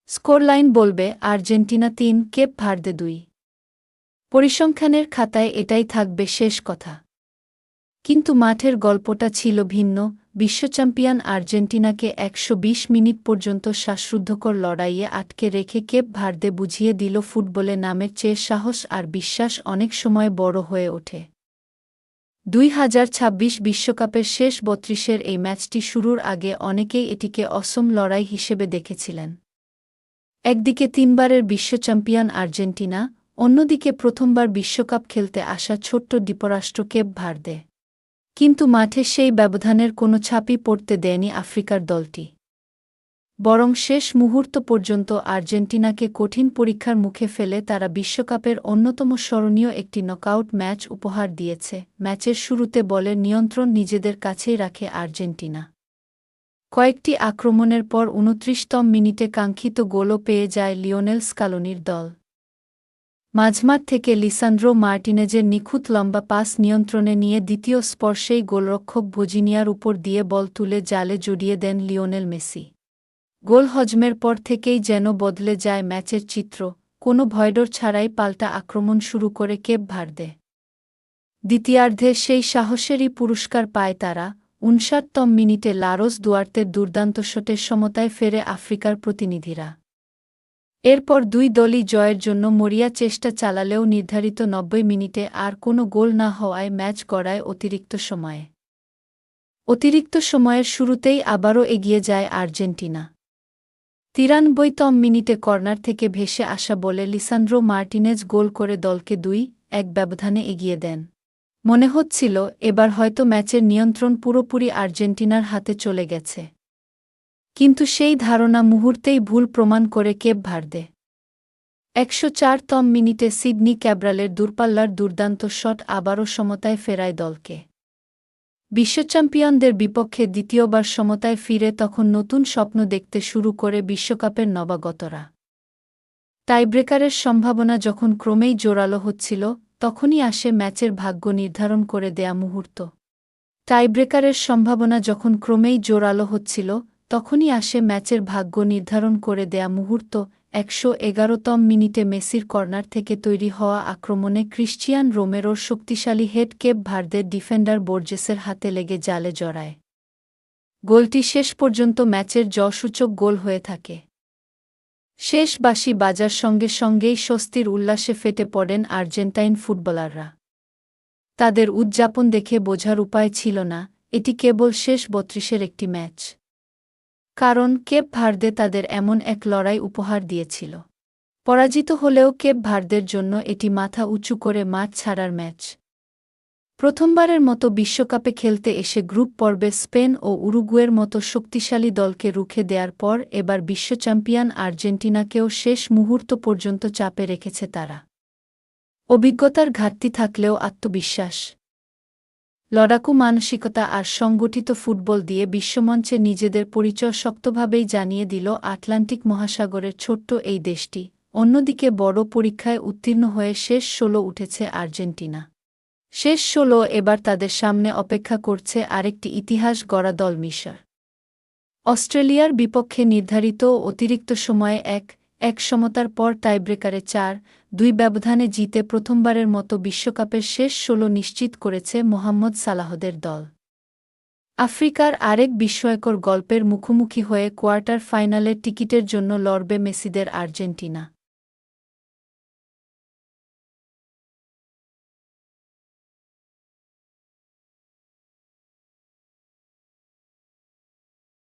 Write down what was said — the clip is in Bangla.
স্কোরলাইন বলবে আর্জেন্টিনা ৩, কেপ ভার্দে ২। পরিসংখ্যানের খাতায় এটাই থাকবে শেষ কথা। কিন্তু মাঠের গল্পটা ছিল ভিন্ন। বিশ্বচ্যাম্পিয়ন আর্জেন্টিনাকে ১২০ মিনিট পর্যন্ত শ্বাসরুদ্ধকর লড়াইয়ে আটকে রেখে কেপ ভার্দে বুঝিয়ে দিল ফুটবলে নামের চেয়ে সাহস আর বিশ্বাস অনেক সময় বড় হয়ে ওঠে। ২০২৬ বিশ্বকাপের শেষ ৩২-এর এই ম্যাচটি শুরুর আগে অনেকেই এটিকে অসম লড়াই হিসেবে দেখেছিলেন। একদিকে ৩বারের বিশ্বচ্যাম্পিয়ন আর্জেন্টিনা, অন্যদিকে প্রথমবার বিশ্বকাপ খেলতে আসা ছোট্ট দ্বীপরাষ্ট্র কেপ ভার্দে। কিন্তু মাঠে সেই ব্যবধানের কোনো ছাপই পড়তে দেয়নি আফ্রিকার দলটি। বরং শেষ মুহূর্ত পর্যন্ত আর্জেন্টিনাকে কঠিন পরীক্ষার মুখে ফেলে তারা বিশ্বকাপের অন্যতম স্মরণীয় একটি নকআউট ম্যাচ উপহার দিয়েছে। ম্যাচের শুরুতে বলের নিয়ন্ত্রণ নিজেদের কাছেই রাখে আর্জেন্টিনা। কয়েকটি আক্রমণের পর ২৯তম মিনিটে কাঙ্ক্ষিত গোলও পেয়ে যায় লিওনেল স্কালোনির দল। মাঝমাঠ থেকে লিসান্দ্রো মার্টিনেজের নিখুঁত লম্বা পাস নিয়ন্ত্রণে নিয়ে দ্বিতীয় স্পর্শেই গোলরক্ষক ভজিনিয়ার উপর দিয়ে বল তুলে জালে জড়িয়ে দেন লিওনেল মেসি। গোল হজমের পর থেকেই যেন বদলে যায় ম্যাচের চিত্র। কোনো ভয়ডর ছাড়াই পাল্টা আক্রমণ শুরু করে কেপ ভার্দে। দ্বিতীয়ার্ধে সেই সাহসেরই পুরস্কার পায় তারা। ৫৯তম মিনিটে লারোস দুয়ার্তের দুর্দান্ত শটের সমতায় ফেরে আফ্রিকার প্রতিনিধিরা। এরপর দুই দলই জয়ের জন্য মরিয়া চেষ্টা চালালেও নির্ধারিত ৯০ মিনিটে আর কোনো গোল না হওয়ায় ম্যাচ গড়ায় অতিরিক্ত সময়ে। অতিরিক্ত সময়ের শুরুতেই আবারও এগিয়ে যায় আর্জেন্টিনা। ৯৩তম মিনিটে কর্নার থেকে ভেসে আসা বলে লিসান্দ্রো মার্টিনেজ গোল করে দলকে ২-১ ব্যবধানে এগিয়ে দেন। মনে হচ্ছিল এবার হয়তো ম্যাচের নিয়ন্ত্রণ পুরোপুরি আর্জেন্টিনার হাতে চলে গেছে। কিন্তু সেই ধারণা মুহূর্তেই ভুল প্রমাণ করে কেপ ভার্দে। ১০৪তম মিনিটে সিডনি ক্যাব্রালের দূরপাল্লার দুর্দান্ত শট আবারও সমতায় ফেরায় দলকে। বিশ্বচ্যাম্পিয়নদের বিপক্ষে দ্বিতীয়বার সমতায় ফিরে তখন নতুন স্বপ্ন দেখতে শুরু করে বিশ্বকাপের নবাগতরা। টাইব্রেকারের সম্ভাবনা যখন ক্রমেই জোরালো হচ্ছিল, তখনই আসে ম্যাচের ভাগ্য নির্ধারণ করে দেয়া মুহূর্ত। টাইব্রেকারের সম্ভাবনা যখন ক্রমেই জোরালো হচ্ছিল, তখনই আসে ম্যাচের ভাগ্য নির্ধারণ করে দেয়া মুহূর্ত। ১১১তম মিনিটে মেসির কর্নার থেকে তৈরি হওয়া আক্রমণে ক্রিশ্চিয়ান রোমেরোর শক্তিশালী হেড কেপ ভার্দের ডিফেন্ডার বোর্জেসের হাতে লেগে জালে জড়ায়। গোলটি শেষ পর্যন্ত ম্যাচের জয়সূচক গোল হয়ে থাকে। শেষ বাঁশি বাজার সঙ্গে সঙ্গেই স্বস্তির উল্লাসে ফেটে পড়েন আর্জেন্টাইন ফুটবলাররা। তাদের উদযাপন দেখে বোঝার উপায় ছিল না এটি কেবল শেষ ৩২-এর একটি ম্যাচ। কারণ কেপ ভার্দে তাদের এমন এক লড়াই উপহার দিয়েছিল। পরাজিত হলেও কেপ ভার্দের জন্য এটি মাথা উঁচু করে মাঠ ছাড়ার ম্যাচ। প্রথমবারের মতো বিশ্বকাপে খেলতে এসে গ্রুপ পর্বে স্পেন ও উরুগুয়ের মতো শক্তিশালী দলকে রুখে দেওয়ার পর এবার বিশ্বচ্যাম্পিয়ন আর্জেন্টিনাকেও শেষ মুহূর্ত পর্যন্ত চাপে রেখেছে তারা। অভিজ্ঞতার ঘাটতি থাকলেও আত্মবিশ্বাস, লড়াকু মানসিকতা আর সংগঠিত ফুটবল দিয়ে বিশ্বমঞ্চে নিজেদের পরিচয় শক্তভাবেই জানিয়ে দিল আটলান্টিক মহাসাগরের ছোট্ট এই দেশটি। অন্যদিকে বড় পরীক্ষায় উত্তীর্ণ হয়ে শেষ ১৬ উঠেছে আর্জেন্টিনা। শেষ ১৬ এবার তাদের সামনে অপেক্ষা করছে আরেকটি ইতিহাস গড়া দল মিশর। অস্ট্রেলিয়ার বিপক্ষে নির্ধারিত অতিরিক্ত সময়ে ১-১ সমতার পর টাইব্রেকারে ৪-২ ব্যবধানে জিতে প্রথমবারের মতো বিশ্বকাপের শেষ ১৬ নিশ্চিত করেছে মোহাম্মদ সালাহদের দল। আফ্রিকার আরেক বিস্ময়কর গল্পের মুখোমুখি হয়ে কোয়ার্টার ফাইনালের টিকিটের জন্য লড়বে মেসিদের আর্জেন্টিনা।